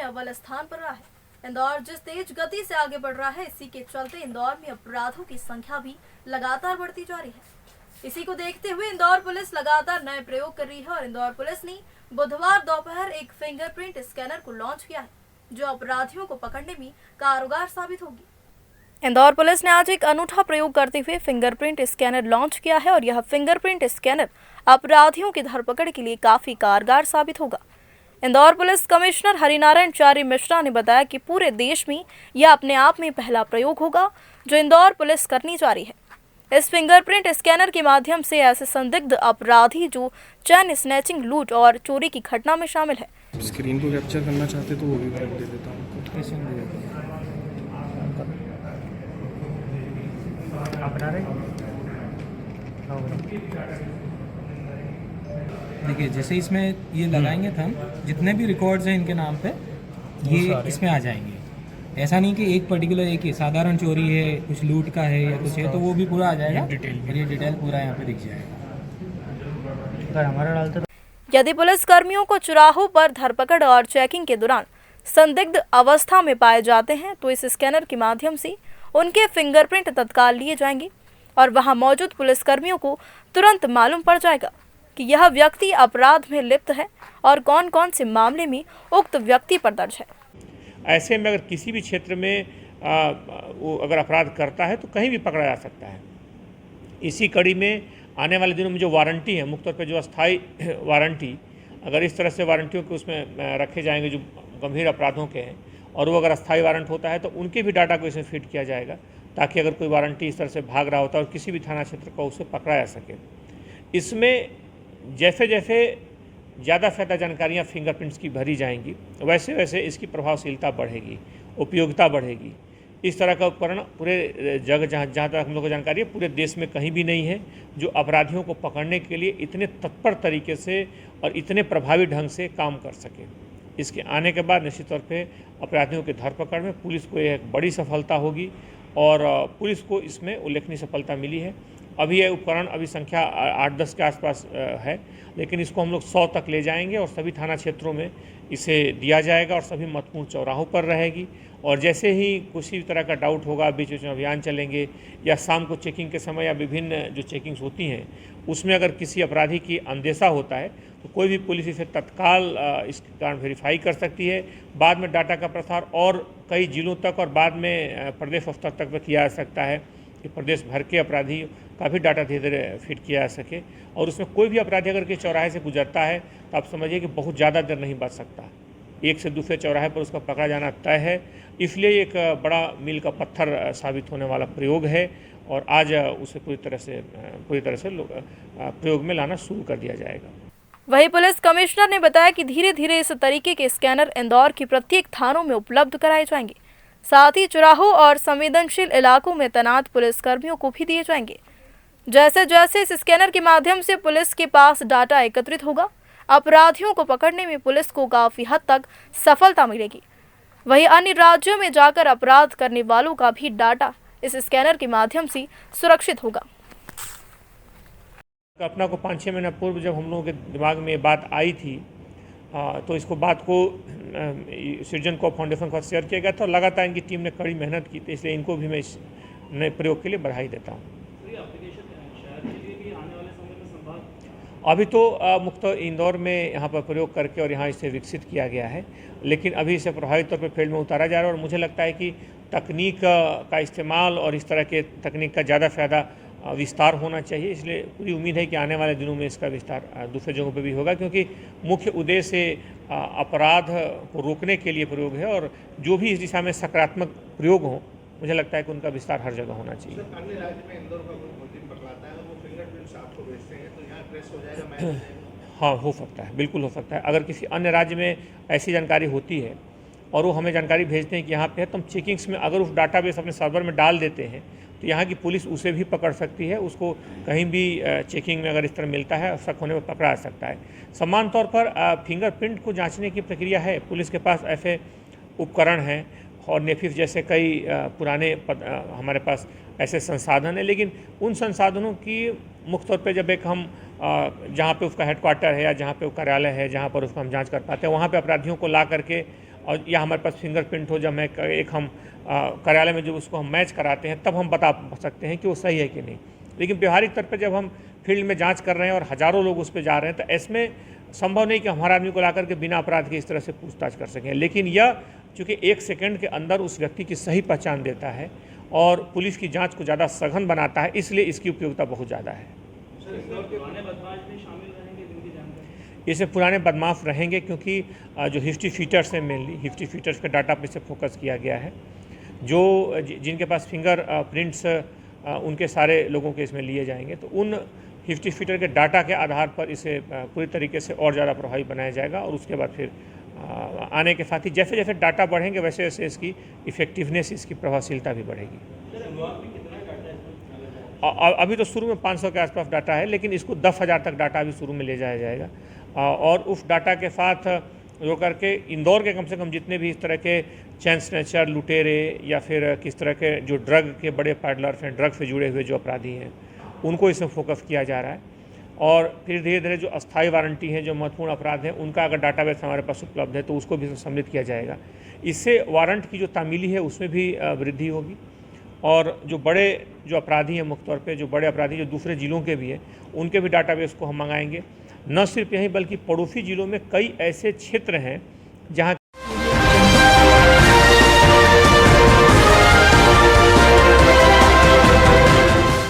अव्वल स्थान पर रहा है। इंदौर जिस तेज गति से आगे बढ़ रहा है, इसी के चलते इंदौर में अपराधों की संख्या भी लगातार बढ़ती जा रही है। इसी को देखते हुए इंदौर पुलिस लगातार नए प्रयोग कर रही है और इंदौर पुलिस ने बुधवार दोपहर एक फिंगरप्रिंट स्कैनर को लॉन्च किया है, जो अपराधियों को पकड़ने में कारगर साबित होगी। इंदौर पुलिस ने आज एक अनूठा प्रयोग करते हुए फिंगरप्रिंट स्कैनर लॉन्च किया है और यह फिंगरप्रिंट स्कैनर अपराधियों की धरपकड़ के लिए काफी कारगर साबित होगा। इंदौर पुलिस कमिश्नर हरिनारायण चारी मिश्रा ने बताया कि पूरे देश में यह अपने आप में पहला प्रयोग होगा जो इंदौर पुलिस करने जा रही है। इस फिंगरप्रिंट स्कैनर के माध्यम से ऐसे संदिग्ध अपराधी जो चैन स्नैचिंग, लूट और चोरी की घटना में शामिल है। स्क्रीन को कैप्चर करना चाहते तो वो भी मैं दे देता हूँ। देखिए, जैसे इसमें ये लगाएंगे थंब, जितने भी रिकॉर्ड्स हैं इनके नाम पे ये इसमें आ जाएंगे। ऐसा नहीं कि एक पर्टिकुलर एक ही साधारण चोरी है, कुछ लूट का है या कुछ है तो वो भी पूरा आ जाएगा और ये डिटेल पूरा यहाँ पे दिख जाएगा। अगर हमारा डालते यदि पुलिस कर्मियों को चौराहों पर धरपकड़ और चेकिंग के दौरान संदिग्ध अवस्था में पाए जाते हैं तो इस स्कैनर के माध्यम से उनके फिंगरप्रिंट तत्काल लिए जाएंगे और वहां मौजूद पुलिस कर्मियों को तुरंत मालूम पड़ जाएगा कि यह व्यक्ति अपराध में लिप्त है और कौन कौन से मामले में उक्त व्यक्ति पर दर्ज है। ऐसे में अगर किसी भी क्षेत्र में वो अगर अपराध करता है तो कहीं भी पकड़ा जा सकता है। इसी कड़ी में आने वाले दिनों में जो वारंटी है, मुख्य तौर पर जो अस्थाई वारंटी, अगर इस तरह से वारंटियों को उसमें रखे जाएंगे जो गंभीर अपराधों के हैं और वो अगर अस्थाई वारंट होता है तो उनके भी डाटा को इसमें फिट किया जाएगा ताकि अगर कोई वारंटी इस तरह से भाग रहा होता है और किसी भी थाना क्षेत्र को उसे पकड़ा जा सके। इसमें जैसे जैसे ज़्यादा से ज़्यादा जानकारियाँ फिंगरप्रिंट्स की भरी जाएंगी वैसे वैसे इसकी प्रभावशीलता बढ़ेगी, उपयोगिता बढ़ेगी। इस तरह का उपकरण पूरे जगह जहाँ तक हम लोग को जानकारी है पूरे देश में कहीं भी नहीं है जो अपराधियों को पकड़ने के लिए इतने तत्पर तरीके से और इतने प्रभावी ढंग से काम कर सके। इसके आने के बाद निश्चित तौर पे अपराधियों की धरपकड़ में पुलिस को यह एक बड़ी सफलता होगी और पुलिस को इसमें उल्लेखनीय सफलता मिली है। अभी यह उपकरण अभी संख्या 8-10 के आसपास है, लेकिन इसको हम लोग 100 तक ले जाएंगे और सभी थाना क्षेत्रों में इसे दिया जाएगा और सभी महत्वपूर्ण चौराहों पर रहेगी। और जैसे ही किसी भी तरह का डाउट होगा, बीच बीच में अभियान चलेंगे या शाम को चेकिंग के समय या विभिन्न जो चेकिंग्स होती हैं उसमें अगर किसी अपराधी की अंदेशा होता है तो कोई भी पुलिस इसे तत्काल इसके कारण वेरीफाई कर सकती है। बाद में डाटा का प्रसार और कई जिलों तक और बाद में प्रदेश स्तर तक किया जा सकता है कि प्रदेश भर के अपराधी का भी डाटा धीरे धीरे फिट किया जा सके। और उसमें कोई भी अपराधी अगर किसी चौराहे से गुजरता है तो आप समझिए कि बहुत ज़्यादा देर नहीं बच सकता, एक से दूसरे चौराहे पर उसका पकड़ा जाना तय है। इसलिए एक बड़ा मील का पत्थर साबित होने वाला प्रयोग है और आज उसे पूरी तरह से प्रयोग में लाना शुरू कर दिया जाएगा। वहीं पुलिस कमिश्नर ने बताया कि धीरे धीरे इस तरीके के स्कैनर इंदौर की प्रत्येक थानों में उपलब्ध कराए जाएंगे। साथ ही चौराहों और संवेदनशील इलाकों में तैनात पुलिस कर्मियों को भी दिए जाएंगे। जैसे जैसे इस स्कैनर के माध्यम से पुलिस के पास डाटा एकत्रित होगा, अपराधियों को पकड़ने में पुलिस को काफी हद तक सफलता मिलेगी। वहीं अन्य राज्यों में जाकर अपराध करने वालों का भी डाटा इस स्कैनर के माध्यम से सुरक्षित होगा। कल्पना को 5-6 महीना पूर्व जब हम लोगों के दिमाग में ये बात आई थी तो इसको बात को सृजन को फाउंडेशन को शेयर किया गया था और लगातार इनकी टीम ने कड़ी मेहनत की थी, इसलिए इनको भी मैं इस नए प्रयोग के लिए बधाई देता हूँ। अभी तो मुक्त इंदौर में यहाँ पर प्रयोग करके और यहाँ इसे विकसित किया गया है, लेकिन अभी इसे प्रभावी तौर पर फील्ड में उतारा जा रहा है और मुझे लगता है कि तकनीक का इस्तेमाल और इस तरह के तकनीक का ज़्यादा से ज़्यादा विस्तार होना चाहिए। इसलिए पूरी उम्मीद है कि आने वाले दिनों में इसका विस्तार दूसरे जगहों पर भी होगा, क्योंकि मुख्य उद्देश्य अपराध को रोकने के लिए प्रयोग है और जो भी इस दिशा में सकारात्मक प्रयोग हों, मुझे लगता है कि उनका विस्तार हर जगह होना चाहिए। अन्य राज्य में इंदौर का कोई पकड़ाता है और वो फिंगरप्रिंट्स आपको भेजते हैं तो यहाँ ट्रेस हो जाएगा? हाँ, हो सकता है, बिल्कुल हो सकता है। अगर किसी अन्य राज्य में ऐसी जानकारी होती है और वो हमें जानकारी भेजते हैं कि यहाँ पे है, तो हम चेकिंग्स में अगर उस डाटाबेस अपने सर्वर में डाल देते हैं तो यहाँ की पुलिस उसे भी पकड़ सकती है। उसको कहीं भी चेकिंग में अगर इस तरह मिलता है, शक होने पर पकड़ा जा सकता है। समान तौर पर फिंगरप्रिंट को जांचने की प्रक्रिया है। पुलिस के पास ऐसे उपकरण हैं और नेफिस जैसे कई पुराने हमारे पास ऐसे संसाधन हैं, लेकिन उन संसाधनों की मुख्य तौर पे जब एक हम जहाँ पे उसका हेडक्वार्टर है या जहाँ पे वो कार्यालय है, जहाँ पर उसको हम जांच कर पाते हैं, वहाँ पे अपराधियों को ला करके और या हमारे पास फिंगरप्रिंट हो, जब हम कार्यालय में जब उसको हम मैच कराते हैं तब हम बता सकते हैं कि वो सही है कि नहीं। लेकिन व्यवहारिक स्तर पर जब हम फील्ड में जांच कर रहे हैं और हज़ारों लोग उस पर जा रहे हैं तो इसमें संभव नहीं कि हमारे आदमी को ला करके बिना अपराध के इस तरह से पूछताछ कर सकें। लेकिन यह चूँकि 1 सेकंड के अंदर उस व्यक्ति की सही पहचान देता है और पुलिस की जांच को ज़्यादा सघन बनाता है, इसलिए इसकी उपयोगिता बहुत ज़्यादा है। इसमें पुराने बदमाश रहेंगे क्योंकि जो हिस्ट्री फीचर्स हैं, मेनली हिस्ट्री फीचर्स के डाटा पे से फोकस किया गया है। जो जिनके पास फिंगर प्रिंट्स उनके सारे लोगों के इसमें लिए जाएंगे, तो उन हिस्ट्री फीचर के डाटा के आधार पर इसे पूरी तरीके से और ज़्यादा प्रभावी बनाया जाएगा। और उसके बाद फिर आने के साथ ही जैसे जैसे डाटा बढ़ेंगे वैसे वैसे इसकी इफ़ेक्टिवनेस, इसकी प्रभावशीलता भी बढ़ेगी। अभी तो शुरू में 500 के आसपास डाटा है, लेकिन इसको 10,000 तक डाटा अभी शुरू में ले जाया जाएगा। और उस डाटा के साथ जो करके इंदौर के कम से कम जितने भी इस तरह के चैन स्नैचर, लुटेरे या फिर किस तरह के जो ड्रग के बड़े पैडलर्स हैं, ड्रग से जुड़े हुए जो अपराधी हैं, उनको इसमें फोकस किया जा रहा है। और फिर धीरे धीरे जो अस्थायी वारंटी हैं, जो महत्वपूर्ण अपराध हैं, उनका अगर डाटाबेस हमारे पास उपलब्ध है तो उसको भी सम्मिलित किया जाएगा। इससे वारंट की जो तामीली है उसमें भी वृद्धि होगी। और जो बड़े जो अपराधी हैं, मुख्य तौर पे जो बड़े अपराधी जो दूसरे ज़िलों के भी हैं, उनके भी डाटाबेस को हम मंगाएंगे। न सिर्फ यहीं बल्कि पड़ोसी ज़िलों में कई ऐसे क्षेत्र हैं जहाँ